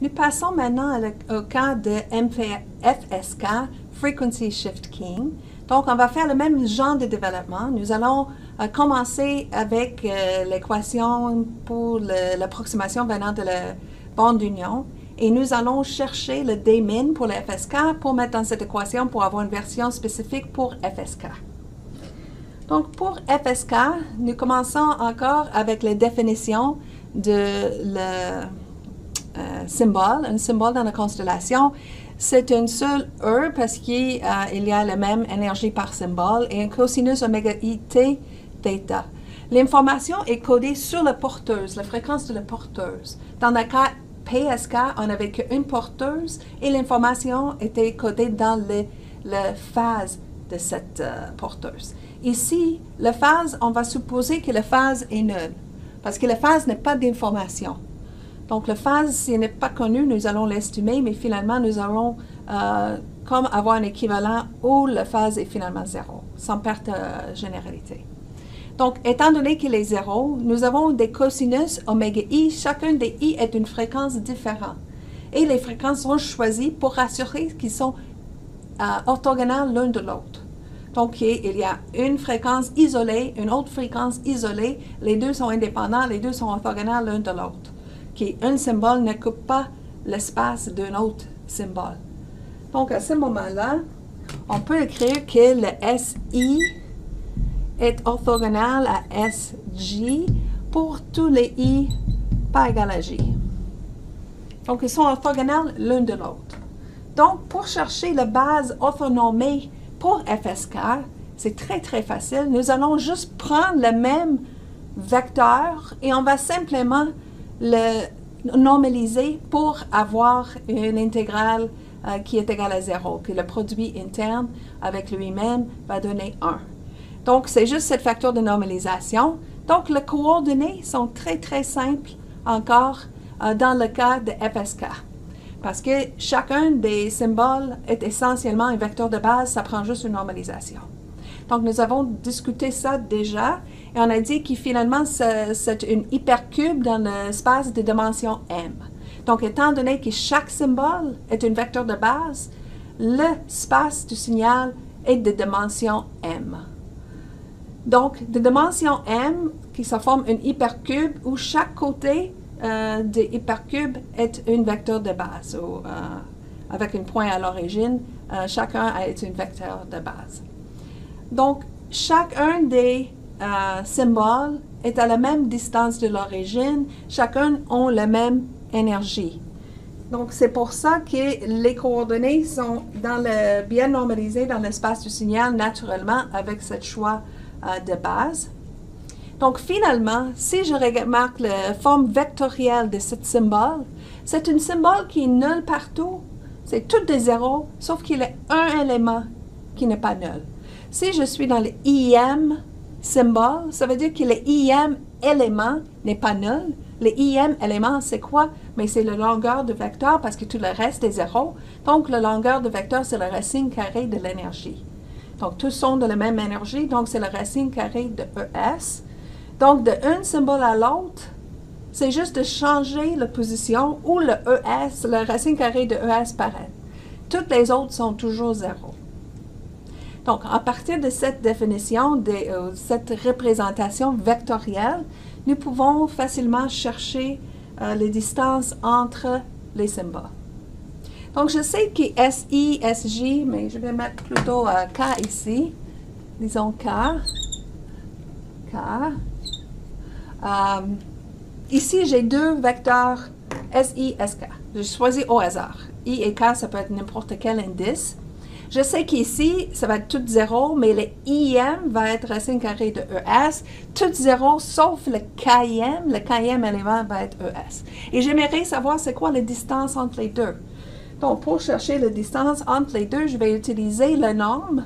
Nous passons maintenant au cas de FSK, Frequency Shift Keying. Donc, on va faire le même genre de développement. Nous allons commencer avec l'équation pour l'approximation venant de la bande d'union. Et nous allons chercher le Dmin pour le FSK pour mettre dans cette équation pour avoir une version spécifique pour FSK. Donc, pour FSK, nous commençons encore avec la définition de symbole, un symbole dans la constellation. C'est une seule E parce qu'il y a la même énergie par symbole et un cosinus oméga i t θ. L'information est codée sur la porteuse, la fréquence de la porteuse. Dans le cas PSK, on n'avait qu'une porteuse et l'information était codée dans la phase de cette porteuse. Ici, la phase, on va supposer que la phase est nulle parce que la phase n'a pas d'information. Donc, la phase, s'il n'est pas connu, nous allons l'estimer, mais finalement, nous allons comme avoir un équivalent où la phase est finalement zéro, sans perte de généralité. Donc, étant donné qu'il est zéro, nous avons des cosinus oméga i. Chacun des i est une fréquence différente. Et les fréquences sont choisies pour assurer qu'ils sont orthogonales l'un de l'autre. Donc, il y a une fréquence isolée, une autre fréquence isolée. Les deux sont indépendants, les deux sont orthogonales l'un de l'autre. Un symbole ne coupe pas l'espace d'un autre symbole. Donc, à ce moment-là, on peut écrire que le SI est orthogonal à SJ pour tous les I pas égal à J. Donc, ils sont orthogonales l'un de l'autre. Donc, pour chercher la base orthonormée pour FSK, c'est très, très facile. Nous allons juste prendre le même vecteur et on va simplement le normaliser pour avoir une intégrale qui est égale à 0, que le produit interne avec lui-même va donner 1. Donc, c'est juste cette facteur de normalisation. Donc, les coordonnées sont très, très simples encore dans le cas de FSK. Parce que chacun des symboles est essentiellement un vecteur de base, ça prend juste une normalisation. Donc, nous avons discuté ça déjà et on a dit que finalement, c'est une hypercube dans l'espace de dimension m. Donc, étant donné que chaque symbole est un vecteur de base, l'espace du signal est de dimension m. Donc, de dimension m, qui se forme une hypercube où chaque côté de hypercube est un vecteur de base, ou, avec un point à l'origine, chacun est un vecteur de base. Donc, chacun des symboles est à la même distance de l'origine, chacun a la même énergie. Donc, c'est pour ça que les coordonnées sont bien normalisées dans l'espace du signal naturellement avec ce choix de base. Donc, finalement, si je remarque la forme vectorielle de ce symbole, c'est un symbole qui est nul partout. C'est tout des zéros, sauf qu'il y a un élément qui n'est pas nul. Si je suis dans le IM symbole, ça veut dire que le IM élément n'est pas nul. Le IM élément, c'est quoi? Mais c'est la longueur du vecteur parce que tout le reste est zéro. Donc, la longueur du vecteur, c'est la racine carrée de l'énergie. Donc, tous sont de la même énergie, donc c'est la racine carrée de ES. Donc, de un symbole à l'autre, c'est juste de changer la position où le ES, la racine carrée de ES paraît. Toutes les autres sont toujours zéro. Donc, à partir de cette définition, de cette représentation vectorielle, nous pouvons facilement chercher les distances entre les symboles. Donc, je sais que SI, SJ, mais je vais mettre plutôt K ici. Disons K. K. Ici, j'ai deux vecteurs SI, SK. Je choisis au hasard. I et K, ça peut être n'importe quel indice. Je sais qu'ici, ça va être tout 0, mais le IM va être racine carrée de ES. Tout 0, sauf le KM élément va être ES. Et j'aimerais savoir c'est quoi la distance entre les deux. Donc, pour chercher la distance entre les deux, je vais utiliser la norme,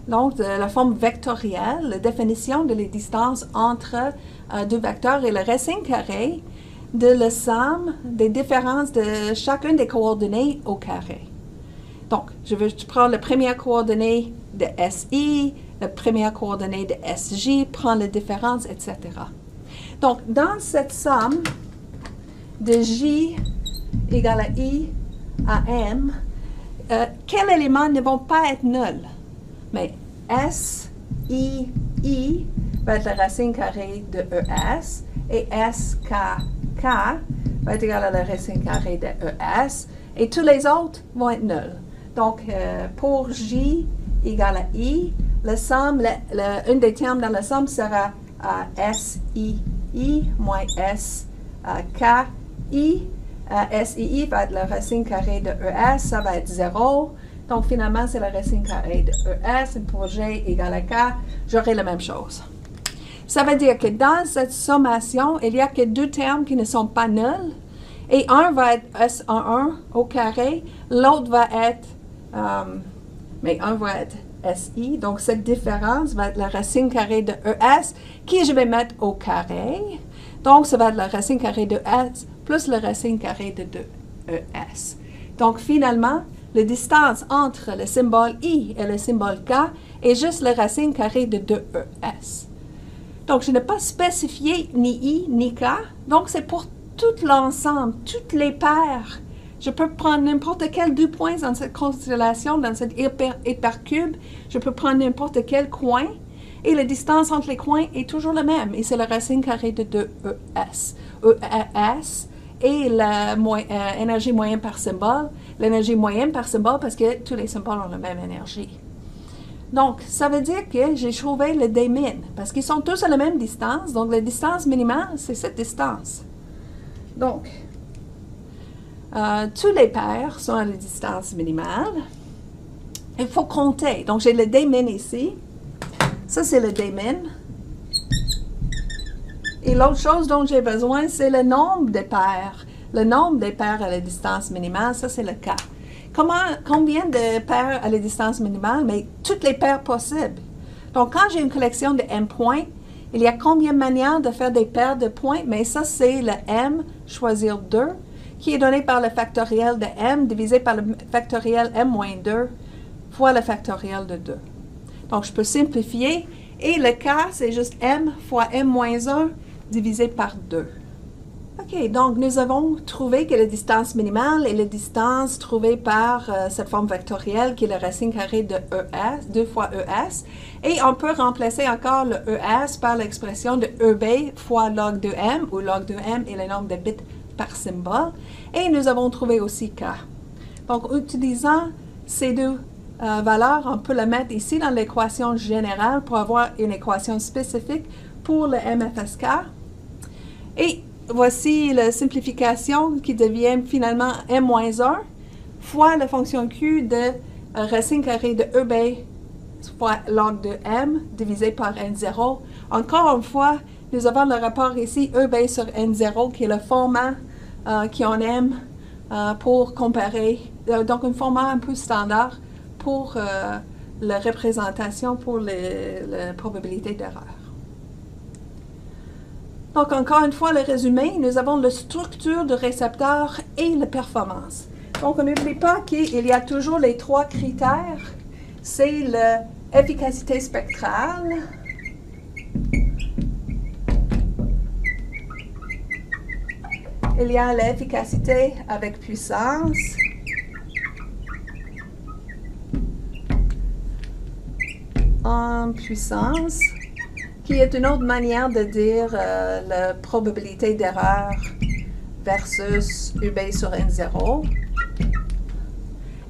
donc de la forme vectorielle, la définition de la distance entre deux vecteurs et la racine carrée de la somme des différences de chacune des coordonnées au carré. Donc, je prends la première coordonnée de SI, la première coordonnée de SJ, prends la différence, etc. Donc, dans cette somme de J égale à I à M, quels éléments ne vont pas être nuls? Mais S, I va être la racine carrée de ES et S, K va être égal à la racine carrée de ES et tous les autres vont être nuls. Donc, pour J égale à I, la somme, un des termes dans la somme sera SII moins SKI. SII va être la racine carrée de ES, ça va être 0. Donc, finalement, c'est la racine carrée de ES. Et pour G égale à K, j'aurai la même chose. Ça veut dire que dans cette sommation, il n'y a que deux termes qui ne sont pas nuls. Et un va être S11 au carré, l'autre va être, mais un va être SI. Donc, cette différence va être la racine carrée de ES, qui je vais mettre au carré. Donc, ça va être la racine carrée de S plus la racine carrée de 2ES. Donc, finalement, la distance entre le symbole I et le symbole K est juste la racine carrée de 2ES. Donc, je n'ai pas spécifié ni I ni K. Donc, c'est pour tout l'ensemble, toutes les paires. Je peux prendre n'importe quel 2 points dans cette constellation, dans cette hypercube. Je peux prendre n'importe quel coin. Et la distance entre les coins est toujours la même. Et c'est la racine carrée de 2ES. ES et l'énergie moyenne par symbole. L'énergie moyenne par symbole parce que tous les symboles ont la même énergie. Donc, ça veut dire que j'ai trouvé le D-min, parce qu'ils sont tous à la même distance. Donc, la distance minimale, c'est cette distance. Donc, tous les paires sont à la distance minimale. Il faut compter. Donc, j'ai le D-min ici. Ça, c'est le D-min. Et l'autre chose dont j'ai besoin, c'est le nombre de paires. Le nombre de paires à la distance minimale, ça, c'est le K. Combien de paires à la distance minimale? Mais toutes les paires possibles. Donc, quand j'ai une collection de M points, il y a combien de manières de faire des paires de points? Mais ça, c'est le M, choisir 2, qui est donné par le factoriel de M divisé par le factoriel M-2 fois le factoriel de 2. Donc, je peux simplifier. Et le K, c'est juste M fois M-1 divisé par 2. OK, donc nous avons trouvé que la distance minimale est la distance trouvée par cette forme vectorielle qui est la racine carrée de ES, 2 fois ES. Et on peut remplacer encore le ES par l'expression de EB fois log de M, où log de M est le nombre de bits par symbole. Et nous avons trouvé aussi K. Donc, utilisant ces deux valeurs, on peut la mettre ici dans l'équation générale pour avoir une équation spécifique pour le MFSK. Et voici la simplification qui devient finalement M-1 fois la fonction Q de racine carrée de EB fois log de M divisé par N0. Encore une fois, nous avons le rapport ici EB sur N0 qui est le format qu'on aime pour comparer, donc un format un peu standard pour la représentation pour la probabilité d'erreur. Donc, encore une fois, le résumé, nous avons la structure du récepteur et la performance. Donc, on n'oublie pas qu'il y a toujours les 3 critères. C'est l'efficacité spectrale, il y a l'efficacité avec puissance, en puissance, qui est une autre manière de dire la probabilité d'erreur versus UB sur N0.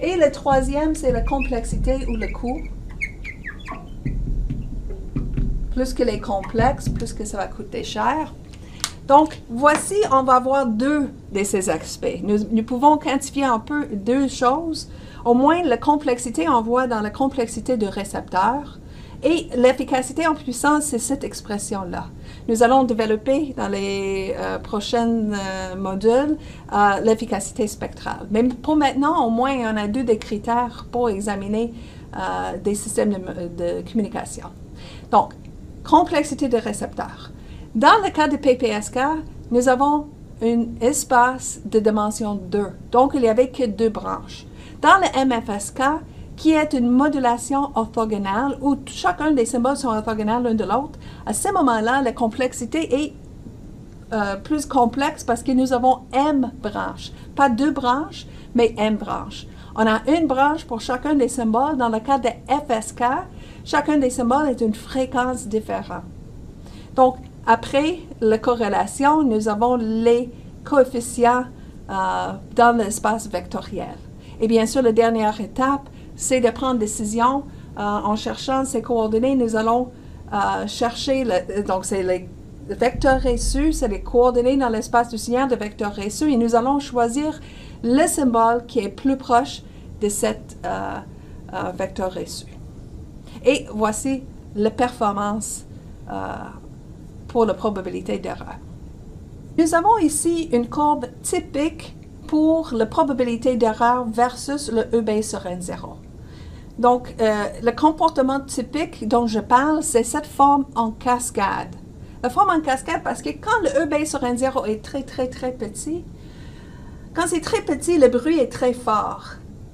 Et le troisième, c'est la complexité ou le coût. Plus que les complexes, plus que ça va coûter cher. Donc, voici, on va avoir 2 de ces aspects. Nous pouvons quantifier un peu 2 choses. Au moins, la complexité, on voit dans la complexité du récepteur. Et l'efficacité en puissance, c'est cette expression-là. Nous allons développer dans les prochains modules l'efficacité spectrale. Mais pour maintenant, au moins, on a 2 des critères pour examiner des systèmes de communication. Donc, complexité de récepteur. Dans le cas de PPSK, nous avons un espace de dimension 2. Donc, il n'y avait que 2 branches. Dans le MFSK, qui est une modulation orthogonale où chacun des symboles sont orthogonales l'un de l'autre, à ce moment-là, la complexité est plus complexe parce que nous avons M branches. Pas 2 branches, mais M branches. On a une branche pour chacun des symboles. Dans le cas de FSK, chacun des symboles est une fréquence différente. Donc, après la corrélation, nous avons les coefficients dans l'espace vectoriel. Et bien sûr, la dernière étape, c'est de prendre décision. En cherchant ces coordonnées, nous allons chercher, donc c'est les vecteurs reçus, c'est les coordonnées dans l'espace du signal de vecteurs reçus, et nous allons choisir le symbole qui est plus proche de cet vecteur reçu. Et voici la performance pour la probabilité d'erreur. Nous avons ici une courbe typique pour la probabilité d'erreur versus le EB sur N0. Donc, le comportement typique dont je parle, c'est cette forme en cascade. La forme en cascade parce que quand le EB sur N0 est très, très, très petit, quand c'est très petit, le bruit est très fort.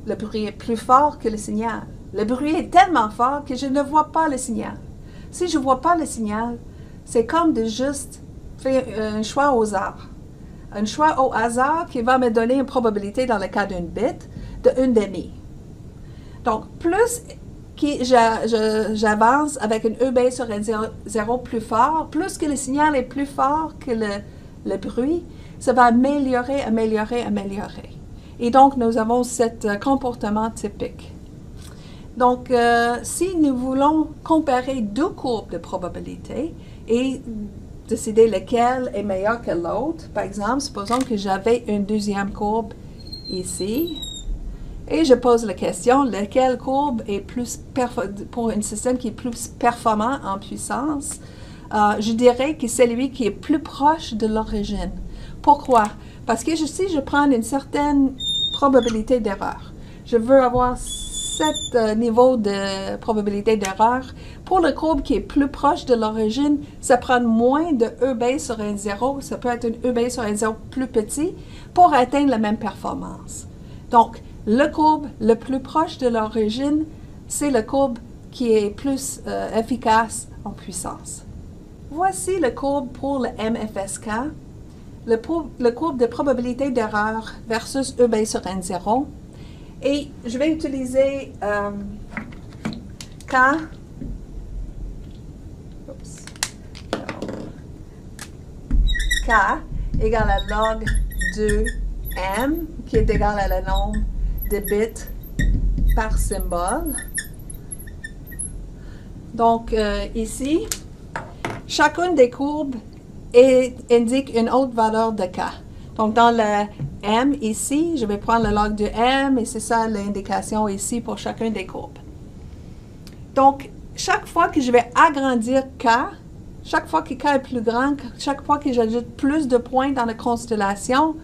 Le bruit est plus fort que le signal. Le bruit est tellement fort que je ne vois pas le signal. Si je ne vois pas le signal, c'est comme de juste faire un choix au hasard. Un choix au hasard qui va me donner une probabilité dans le cas d'une bit de 1/2. Donc, plus j'avance avec une EB sur N0 plus fort, plus que le signal est plus fort que le bruit, ça va améliorer. Et donc, nous avons ce comportement typique. Donc, si nous voulons comparer 2 courbes de probabilité et décider lequel est meilleur que l'autre, par exemple, supposons que j'avais une deuxième courbe ici, et je pose la question, laquelle courbe est plus pour un système qui est plus performant en puissance? Je dirais que c'est celui qui est plus proche de l'origine. Pourquoi? Parce que si je prends une certaine probabilité d'erreur, je veux avoir cet niveau de probabilité d'erreur. Pour la courbe qui est plus proche de l'origine, ça prend moins de EB sur N0, ça peut être une EB sur N0 plus petit pour atteindre la même performance. Donc, la courbe le plus proche de l'origine, c'est la courbe qui est plus efficace en puissance. Voici la courbe pour le MFSK, la courbe de probabilité d'erreur versus EB sur N0. Et je vais utiliser K. K égale à log 2M, qui est égal à le nombre de bits par symbole. Donc, ici, chacune des courbes indique une autre valeur de K. Donc, dans le M ici, je vais prendre le log de M et c'est ça l'indication ici pour chacune des courbes. Donc, chaque fois que je vais agrandir K, chaque fois que K est plus grand, chaque fois que j'ajoute plus de points dans la constellation,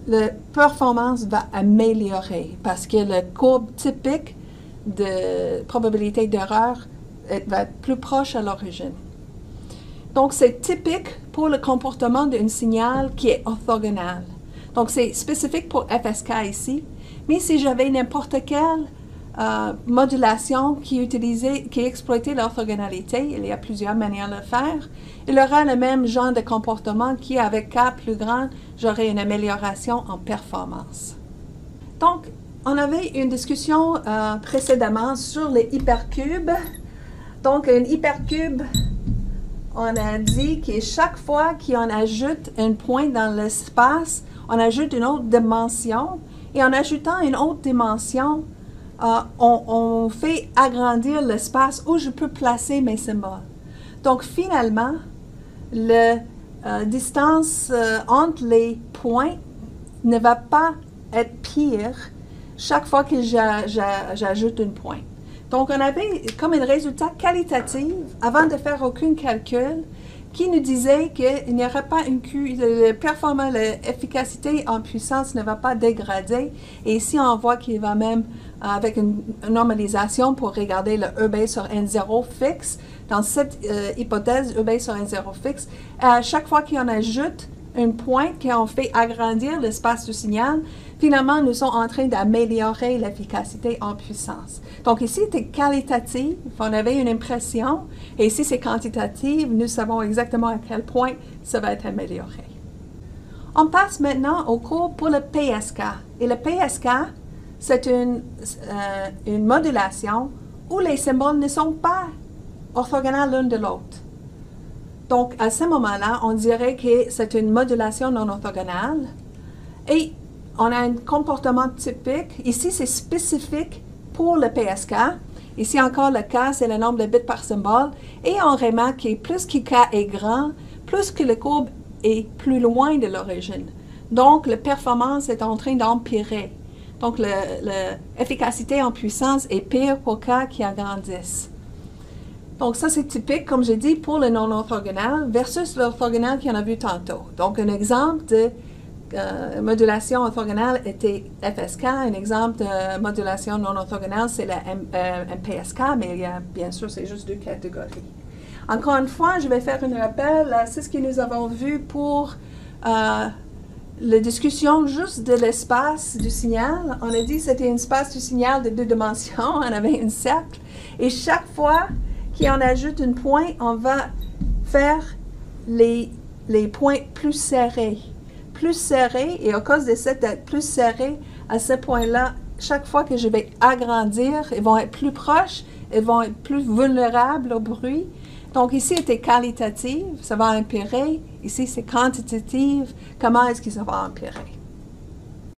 la performance va améliorer parce que la courbe typique de probabilité d'erreur va être plus proche à l'origine. Donc, c'est typique pour le comportement d'un signal qui est orthogonal. Donc, c'est spécifique pour FSK ici. Mais si j'avais n'importe quelle modulation qui exploitait l'orthogonalité, il y a plusieurs manières de le faire, il aura le même genre de comportement qui, avec K plus grand, j'aurai une amélioration en performance. Donc, on avait une discussion précédemment sur les hypercubes. Donc, un hypercube, on a dit que chaque fois qu'on ajoute un point dans l'espace, on ajoute une autre dimension. Et en ajoutant une autre dimension, on fait agrandir l'espace où je peux placer mes symboles. Donc, finalement, la distance entre les points ne va pas être pire chaque fois que j'ajoute un point. Donc, on avait comme un résultat qualitatif, avant de faire aucun calcul, qui nous disait qu'il n'y aurait pas l'efficacité en puissance ne va pas dégrader. Et ici, on voit qu'il va même, avec une normalisation pour regarder le EB sur N0 fixe, dans cette hypothèse, EB sur N0 fixe, à chaque fois qu'on ajoute une pointe qui ont fait agrandir l'espace du signal, finalement, nous sommes en train d'améliorer l'efficacité en puissance. Donc ici, c'est qualitatif, on avait une impression, et ici, c'est quantitatif, nous savons exactement à quel point ça va être amélioré. On passe maintenant au cours pour le PSK. Et le PSK, c'est une modulation où les symboles ne sont pas orthogonales l'un de l'autre. Donc, à ce moment-là, on dirait que c'est une modulation non orthogonale. Et on a un comportement typique. Ici, c'est spécifique pour le PSK. Ici encore, le K, c'est le nombre de bits par symbole. Et on remarque que plus que K est grand, plus que le courbe est plus loin de l'origine. Donc, la performance est en train d'empirer. Donc, l'efficacité en puissance est pire pour K qui agrandisse. Donc, ça, c'est typique, comme j'ai dit, pour le non-orthogonal versus l'orthogonal qu'on a vu tantôt. Donc, un exemple de modulation orthogonale était FSK. Un exemple de modulation non-orthogonale, c'est la MPSK, mais il y a, bien sûr, c'est juste deux catégories. Encore une fois, je vais faire un rappel. C'est ce que nous avons vu pour la discussion juste de l'espace du signal. On a dit que c'était un espace du signal de 2 dimensions. On avait un cercle. Et chaque fois qu'on ajoute un point, on va faire les points plus serrés. Plus serrés, et à cause de cette d'être plus serrés, à ce point-là, chaque fois que je vais agrandir, ils vont être plus proches, ils vont être plus vulnérables au bruit. Donc ici, c'était qualitatif, ça va empirer. Ici, c'est quantitatif, comment est-ce que ça va empirer?